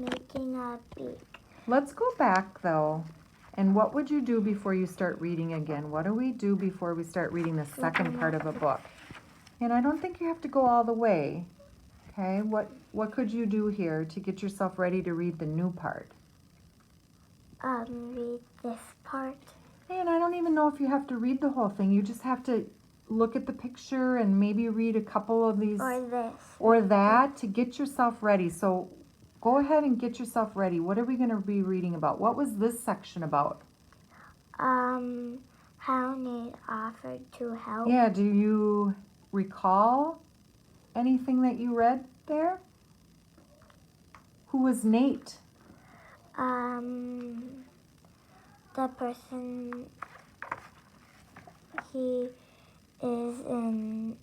making a beak. Let's go back though. And what would you do before you start reading again? What do we do before we start reading the second part of a book? And I don't think you have to go all the way. Okay, what could you do here to get yourself ready to read the new part? Read this part. And I don't even know if you have to read the whole thing. You just have to look at the picture and maybe read a couple of these. Or this. Or that to get yourself ready. So go ahead and get yourself ready. What are we going to be reading about? What was this section about? How Nate offered to help. Yeah, do you recall anything that you read there? Who was Nate? The person, he is an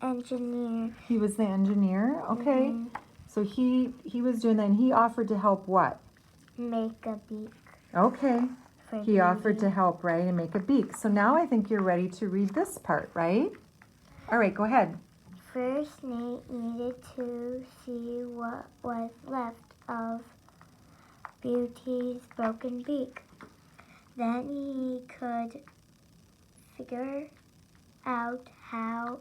engineer. He was the engineer? Okay. Mhm. So he was doing that and he offered to help what? Make a beak. Okay. For He offered to Beauty. help, right, and make a beak. So now I think you're ready to read this part, right? All right, go ahead. First, Nate needed to see what was left of Beauty's broken beak. Then he could figure out how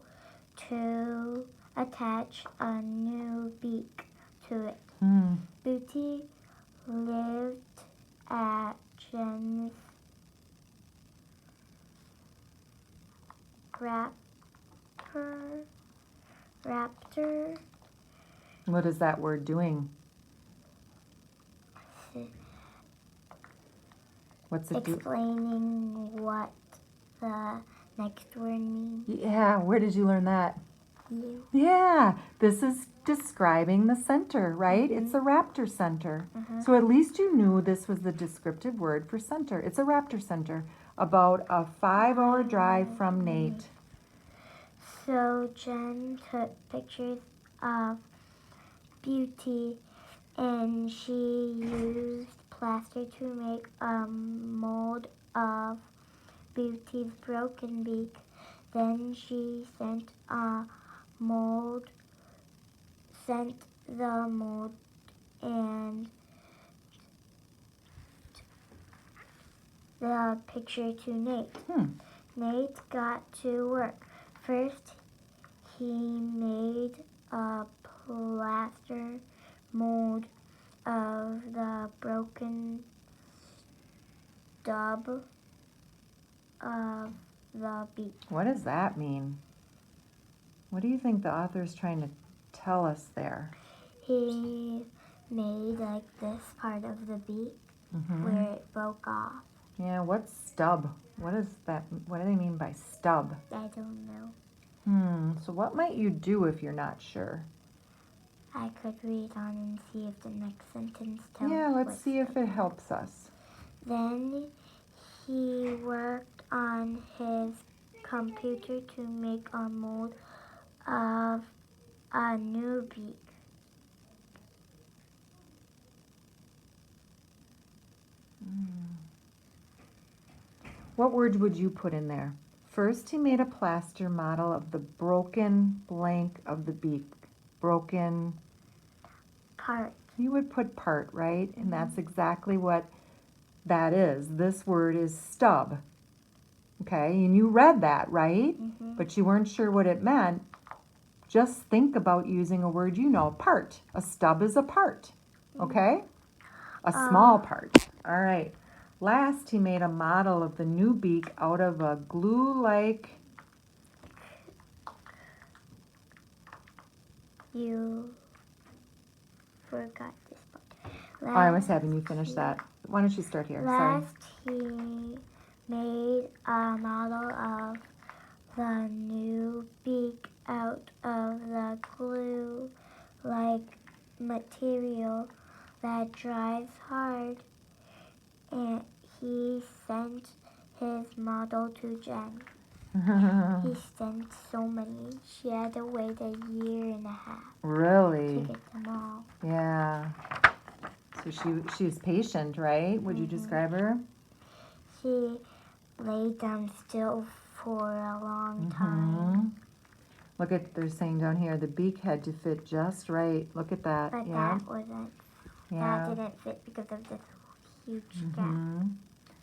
to attach a new beak to it. Beauty lived at Jen's raptor. What is that word doing? What's it do? Explaining what the next word means. Yeah, where did you learn that? You. Yeah, this is describing the center, right? It's a raptor center. So at least you knew this was the descriptive word for center. It's a raptor center, about a 5-hour drive from Nate. So Jen took pictures of Beauty and she used plaster to make a mold of Beauty's broken beak. Then she sent the mold and the picture to Nate. Nate got to work. First, he made a plaster mold of the broken stub of the beak. What does that mean? What do you think the author is trying to tell us there? He made like this part of the beak where it broke off. Yeah, what's stub? What is that? What do they mean by stub? I don't know. So what might you do if you're not sure? I could read on and see if the next sentence tells Yeah, let's what's see if the- it helps us. Then he worked on his computer to make a mold of a new beak. What words would you put in there? First, he made a plaster model of the broken blank of the beak. Broken, Part. you would put part, right? And that's exactly what that is. This word is stub. Okay, and you read that, right? But you weren't sure what it meant. Just think about using a word you know, part. A stub is a part, okay? A small part. All right. Last, he made a model of the new beak out of a glue-like... You forgot this part. I was having you finish that. Why don't you start here? Sorry. Last, he made a model of the new beak out of the glue-like material that dries hard, and he sent his model to Jen. He sent so many. She had to wait a year and a half to Really? get them all. Yeah. So she's patient, right? Would you describe her? She laid down still for a long time. Look at, they're saying down here, the beak had to fit just right. Look at that. But Yeah. that wasn't. Yeah. That didn't fit because of this huge gap. Mhm.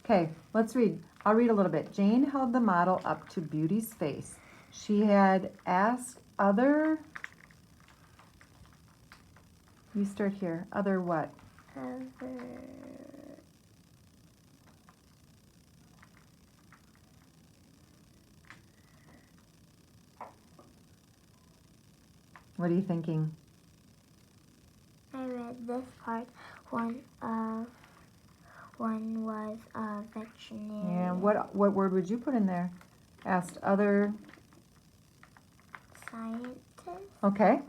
Okay, let's read. I'll read a little bit. Jane held the model up to Beauty's face. She had asked other, you start here, other what? What are you thinking? I read this part. One was a veterinarian. Yeah, what word would you put in there? Asked other, Scientist. okay.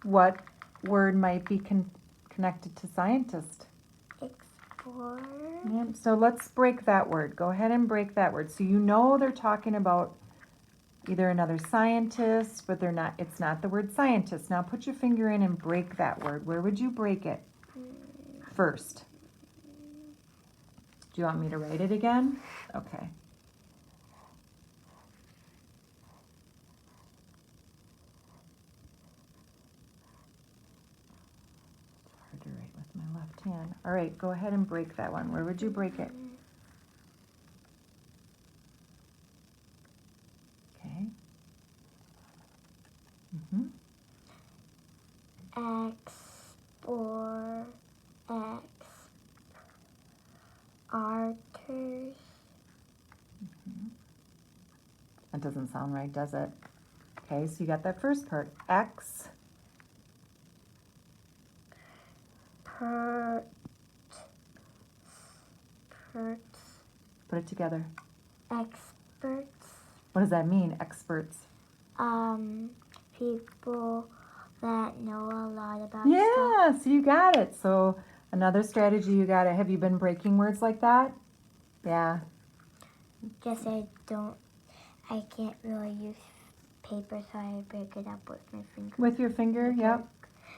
What word might be connected to scientist? Explorer. Yeah, so let's break that word. Go ahead and break that word. So you know they're talking about either another scientist, but they're not, it's not the word scientist. Now put your finger in and break that word. Where would you break it first? Do you want me to write it again? Okay. It's hard to write with my left hand. All right, go ahead and break that one. Where would you break it? Okay. Mm-hmm. Arters. That doesn't sound right, does it? Okay, so you got that first part. X. Perts. Put it together. Experts. What does that mean, experts? People that know a lot about stuff. Yeah, so you got it. So another strategy you got it. Have you been breaking words like that? Yeah. Guess I can't really use paper, so I break it up with my finger. With your finger, yep.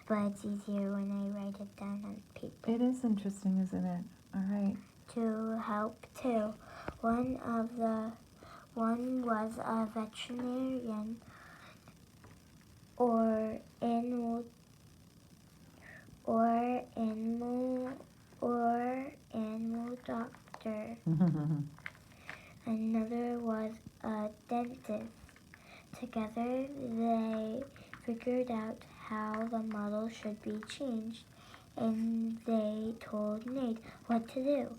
But it's easier when I write it down on paper. It is interesting, isn't it? All right. To help too. One was a veterinarian or animal doctor. Another was a dentist. Together they figured out how the model should be changed, and they told Nate what to do.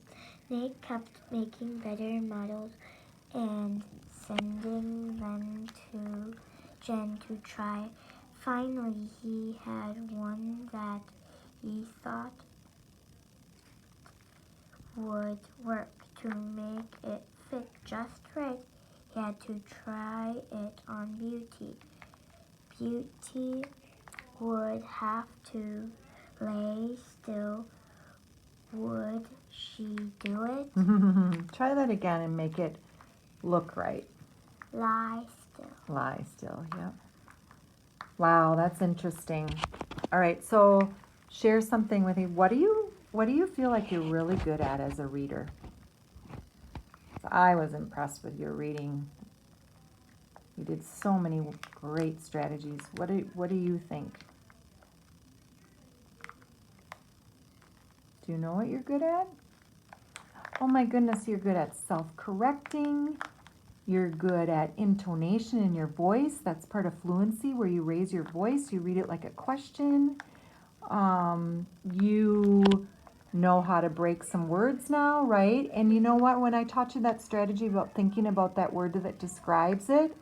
Nate kept making better models and sending them to Jen to try. Finally, he had one that he thought would work. To make it fit just right, he had to try it on Beauty. Beauty would have to lay still. Would she do it? Try that again and make it look right. Lie still. Lie still, yep. Wow, that's interesting. All right, so share something with me. What do you feel like you're really good at as a reader? I was impressed with your reading. You did so many great strategies. What do you think? Do you know what you're good at? Oh my goodness, you're good at self-correcting. You're good at intonation in your voice. That's part of fluency, where you raise your voice. You read it like a question. You know how to break some words now, right? And you know what? When I taught you that strategy about thinking about that word that describes it,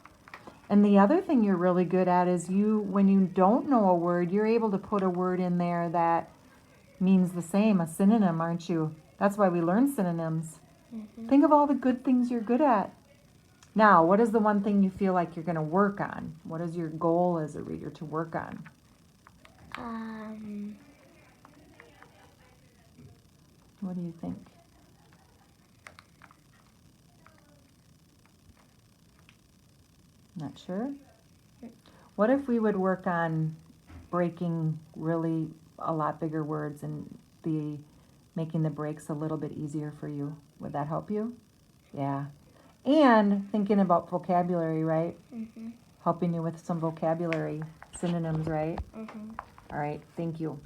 and the other thing you're really good at is when you don't know a word, you're able to put a word in there that means the same, a synonym, aren't you? That's why we learn synonyms. Mm-hmm. Think of all the good things you're good at. Now, what is the one thing you feel like you're going to work on? What is your goal as a reader to work on? What do you think? Not sure? What if we would work on breaking really a lot bigger words and making the breaks a little bit easier for you? Would that help you? Yeah. And thinking about vocabulary, right? Mm-hmm. helping you with some vocabulary synonyms, right? Mhm. All right, thank you.